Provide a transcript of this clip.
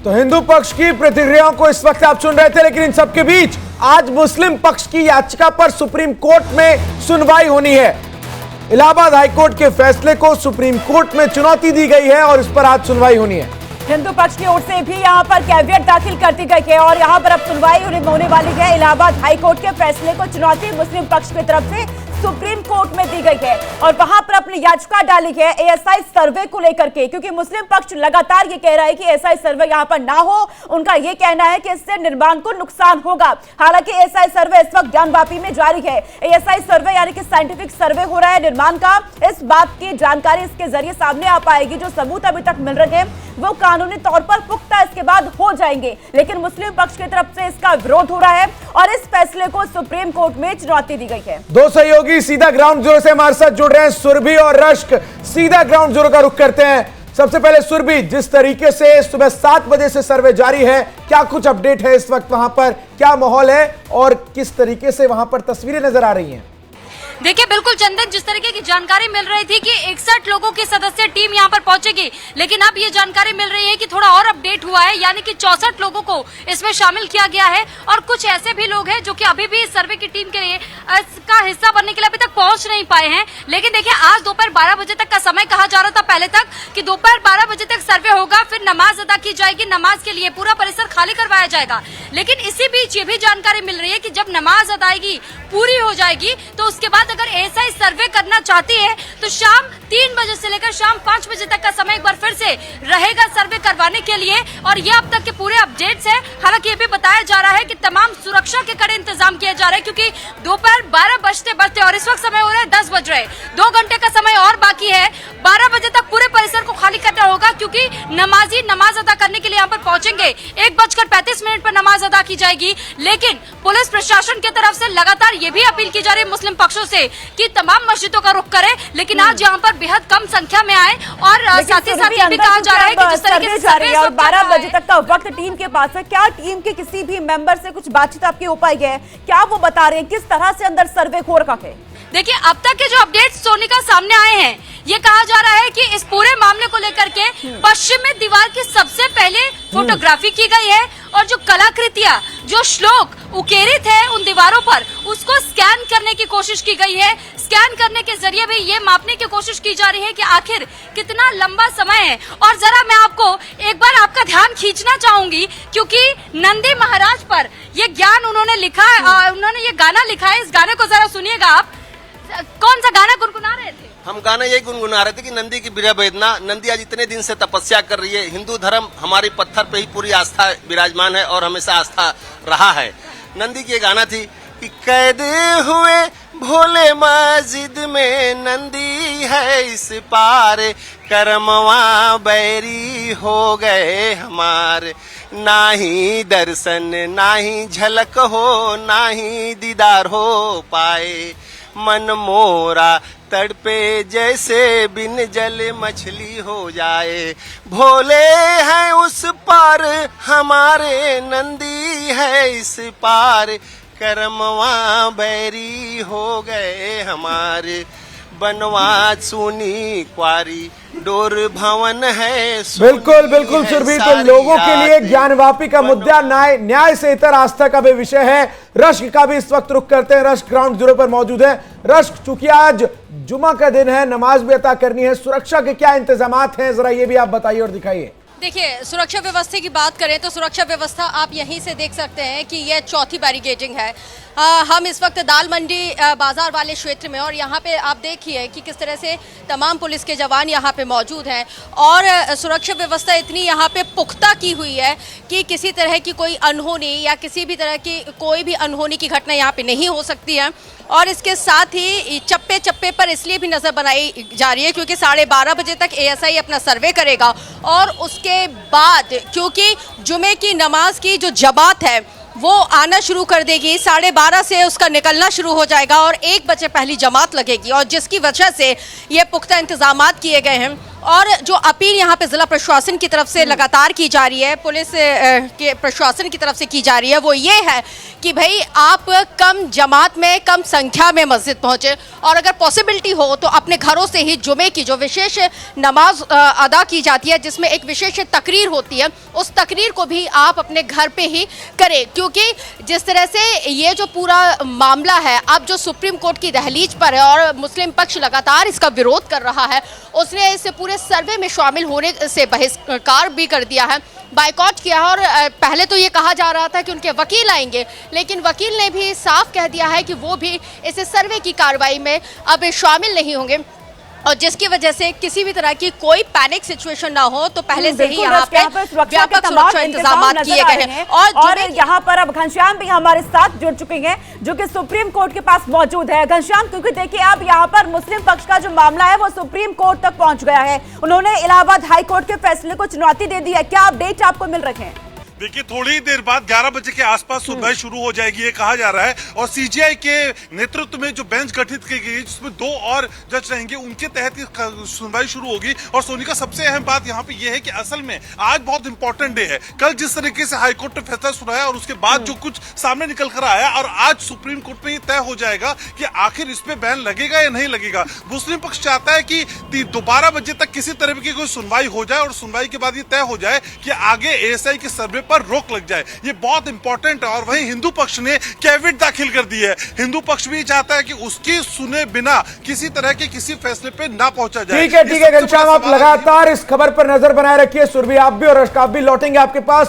तो हिंदू पक्ष की प्रतिक्रियाओं को इस वक्त आप सुन रहे थे, लेकिन इन सबके बीच आज मुस्लिम पक्ष की याचिका पर सुप्रीम कोर्ट में सुनवाई होनी है। इलाहाबाद हाईकोर्ट के फैसले को सुप्रीम कोर्ट में चुनौती दी गई है और इस पर आज सुनवाई होनी है। हिंदू पक्ष की ओर से भी यहां पर कैवियट दाखिल कर दी गई है और यहां पर अब सुनवाई होने वाली है। इलाहाबाद हाईकोर्ट के फैसले को चुनौती मुस्लिम पक्ष की तरफ से सुप्रीम कोर्ट में दी गई है और वहां पर अपनी याचिका डाली है एएसआई सर्वे को लेकर के, क्योंकि मुस्लिम पक्ष लगातार ये कह रहा है कि एएसआई सर्वे यहां पर ना हो। उनका ये कहना है कि इससे निर्माण को नुकसान होगा। हालांकि एएसआई सर्वे इस वक्त ज्ञानवापी में जारी है। एएसआई सर्वे यानी कि साइंटिफिक सर्वे हो रहा है निर्माण का। इस बात की जानकारी इसके जरिए सामने आ पाएगी। जो सबूत अभी तक मिल रहे हैं वो कानूनी तौर पर पुख्ता इसके बाद हो जाएंगे, लेकिन मुस्लिम पक्ष की तरफ से इसका विरोध हो रहा है और इस फैसले को सुप्रीम कोर्ट में चुनौती दी गई है। दो सहयोगी सीधा ग्राउंड जीरो से हमारे साथ जुड़ रहे हैं, सुरभि और रश्क। सीधा ग्राउंड जीरो का रुख करते हैं। सबसे पहले सुरभि, जिस तरीके से सुबह 7 बजे से सर्वे जारी है, क्या कुछ अपडेट है इस वक्त वहां पर, क्या माहौल है और किस तरीके से वहां पर तस्वीरें नजर आ रही हैं? देखिए बिल्कुल चंदन, जिस तरीके की जानकारी मिल रही थी कि 61 लोगों की सदस्य टीम यहां पर पहुंचेगी, लेकिन अब ये जानकारी मिल रही है कि थोड़ा और अपडेट हुआ है, यानी कि 64 लोगों को इसमें शामिल किया गया है और कुछ ऐसे भी लोग हैं जो कि अभी भी इस सर्वे की टीम के लिए इसका हिस्सा बनने के लिए अभी तक पहुंच नहीं पाए हैं। लेकिन देखिए, आज दोपहर 12 बजे तक का समय कहा जा रहा था पहले तक कि दोपहर 12 बजे तक सर्वे होगा, फिर नमाज अदा की जाएगी, नमाज के लिए पूरा परिसर खाली करवाया जाएगा। लेकिन इसी बीच ये भी जानकारी मिल रही है कि जब नमाज अदायगी पूरी हो जाएगी तो उसके बाद अगर एएसआई सर्वे करना चाहती है तो शाम 3 बजे से लेकर शाम 5 बजे तक का समय एक बार फिर से रहेगा सर्वे करवाने के लिए। और ये अब तक के पूरे अपडेट्स हैं। हालांकि ये भी बताया जा रहा है कि तमाम सुरक्षा के कड़े इंतजाम किए जा रहे हैं, क्योंकि दोपहर 12 बजते बजते और इस वक्त समय हो रहा है 10 बज रहे, 2 घंटे का समय और बाकी है। 12 बजे तक पूरे परिसर को खाली करना होगा, क्योंकि नमाजी नमाज अदा करने के लिए यहाँ पर पहुंचेंगे। 1:35 पर नमाज अदा की जाएगी। लेकिन पुलिस प्रशासन की तरफ से लगातार ये भी अपील की जा रही है मुस्लिम पक्षों से कि तमाम मस्जिदों का रुख करे, लेकिन आज यहाँ पर बेहद कम संख्या में आए। और साथ ही साथ ये भी कहा जा रहा है कि जिस तरीके से सर्वे और 12 बजे तक का वक्त टीम के पास है, क्या टीम के किसी भी मेंबर से कुछ बातचीत आपकी हो पाई है? क्या वो बता रहे हैं किस तरह से अंदर सर्वे हो रखा है? देखिए, अब तक के जो अपडेट्स सोनिका सामने आए हैं, ये कहा जा रहा है कि इस पूरे मामले को लेकर के पश्चिमी दीवार की सबसे पहले फोटोग्राफी की गई है और जो कलाकृतियां, जो श्लोक उकेरित है उन दीवारों पर, उसको स्कैन करने की कोशिश की गई है। स्कैन करने के जरिए भी ये मापने की कोशिश की जा रही है कि आखिर कितना लंबा समय है। और जरा मैं आपको एक बार आपका ध्यान खींचना चाहूंगी, क्योंकि नंदी महाराज पर ये ज्ञान उन्होंने लिखा है, उन्होंने ये गाना लिखा है। इस गाने को जरा सुनिएगा आप। कौन सा गाना गुनगुना रहे थे? हम गाना यही गुनगुना रहे थे कि नंदी की बिरह वेदना। नंदी आज इतने दिन से तपस्या कर रही है। हिंदू धर्म हमारी पत्थर पे ही पूरी आस्था विराजमान है और हमेशा आस्था रहा है। नंदी की ये गाना थी कि कैद हुए भोले मस्जिद में, नंदी है इस पार, करमवा बैरी हो गए हमारे, ना ही दर्शन ना ही झलक हो, ना ही दीदार हो पाए, मन मोरा तड़पे जैसे बिन जल मछली हो जाए, भोले हैं उस पार हमारे, नंदी है इस पार, करमवा बैरी हो गए हमारे, बनवा सुनी क्वारी डोर भवन है। बिल्कुल बिल्कुल सुरभि, तो लोगों के लिए ज्ञानवापी का मुद्दा न्याय से इतर आस्था का भी विषय है। रश्क का भी इस वक्त रुख करते हैं। रश्क ग्राउंड जीरो पर मौजूद है। रश्क, चूंकि आज जुमा का दिन है, नमाज भी अता करनी है, सुरक्षा के क्या इंतजामात हैं, जरा ये भी आप बताइए और दिखाइए। देखिए, सुरक्षा व्यवस्था की बात करें तो सुरक्षा व्यवस्था आप यहीं से देख सकते हैं कि यह चौथी बैरिकेडिंग है। हम इस वक्त दाल मंडी बाजार वाले क्षेत्र में, और यहाँ पे आप देखिए कि किस तरह से तमाम पुलिस के जवान यहाँ पे मौजूद हैं और सुरक्षा व्यवस्था इतनी यहाँ पे पुख्ता की हुई है कि किसी तरह की कोई अनहोनी या किसी भी तरह की कोई भी अनहोनी की घटना यहाँ पे नहीं हो सकती है। और इसके साथ ही चप्पे चप्पे पर इसलिए भी नज़र बनाई जा रही है क्योंकि 12:30 बजे तक एएसआई अपना सर्वे करेगा और उसके बाद क्योंकि जुमे की नमाज की जो जमात है वो आना शुरू कर देगी, 12:30 से उसका निकलना शुरू हो जाएगा और 1 बजे पहली जमात लगेगी, और जिसकी वजह से ये पुख्ता इंतजामात किए गए हैं। और जो अपील यहाँ पे जिला प्रशासन की तरफ से लगातार की जा रही है, पुलिस के प्रशासन की तरफ से की जा रही है, वो ये है कि भाई आप कम जमात में, कम संख्या में मस्जिद पहुंचे और अगर पॉसिबिलिटी हो तो अपने घरों से ही जुमे की जो विशेष नमाज अदा की जाती है, जिसमें एक विशेष तकरीर होती है, उस तकरीर को भी आप अपने घर पे ही करें। क्योंकि जिस तरह से ये जो पूरा मामला है अब जो सुप्रीम कोर्ट की दहलीज पर है और मुस्लिम पक्ष लगातार इसका विरोध कर रहा है, उसने इसे पूरे सर्वे में शामिल होने से बहिष्कार भी कर दिया है, बाइकॉट किया है। और पहले तो ये कहा जा रहा था कि उनके वकील आएंगे, लेकिन वकील ने भी साफ कह दिया है कि वो भी इस सर्वे की कार्रवाई में अब शामिल नहीं होंगे, और जिसकी वजह से किसी भी तरह की कोई पैनिक सिचुएशन ना हो, तो पहले से ही यहाँ पे व्यापक सुरक्षा इंतजाम किए गए हैं। और यहाँ पर अब घनश्याम भी हमारे साथ जुड़ चुके हैं, जो कि सुप्रीम कोर्ट के पास मौजूद है। घनश्याम, क्योंकि देखिए अब यहाँ पर मुस्लिम पक्ष का जो मामला है वो सुप्रीम कोर्ट तक पहुंच गया है, उन्होंने इलाहाबाद हाई कोर्ट के फैसले को चुनौती दे दी है, क्या अपडेट आपको मिल रहे हैं? देखिए, थोड़ी ही देर बाद 11 बजे के आसपास सुनवाई शुरू हो जाएगी, ये कहा जा रहा है। और सीजीआई के नेतृत्व में जो बेंच गठित की गई, जिसमें 2 और जज रहेंगे, उनके तहत सुनवाई शुरू होगी। और सोनिका, सबसे अहम बात यहाँ पे ये है कि असल में आज बहुत इंपॉर्टेंट डे है। कल जिस तरीके से हाईकोर्ट ने फैसला सुनाया और उसके बाद जो कुछ सामने निकल कर आया, और आज सुप्रीम कोर्ट में ये तय हो जाएगा कि आखिर इस पे बैन लगेगा या नहीं लगेगा। मुस्लिम पक्ष चाहता है कि 12 बजे तक किसी तरह की कोई सुनवाई हो जाए और सुनवाई के बाद ये तय हो जाए कि आगे एएसआई के सर्वे पर रोक लग जाए। ये बहुत इंपॉर्टेंट है। और वहीं हिंदू पक्ष ने कैविट दाखिल कर दी है। हिंदू पक्ष भी चाहता है कि उसकी सुने बिना किसी तरह के किसी फैसले पे ना पहुंचा जाए। ठीक है घनश्याम, आप लगातार इस खबर पर नजर बनाए रखिए। सुरभि, आप भी और अश्क, आप भी लौटेंगे आपके पास।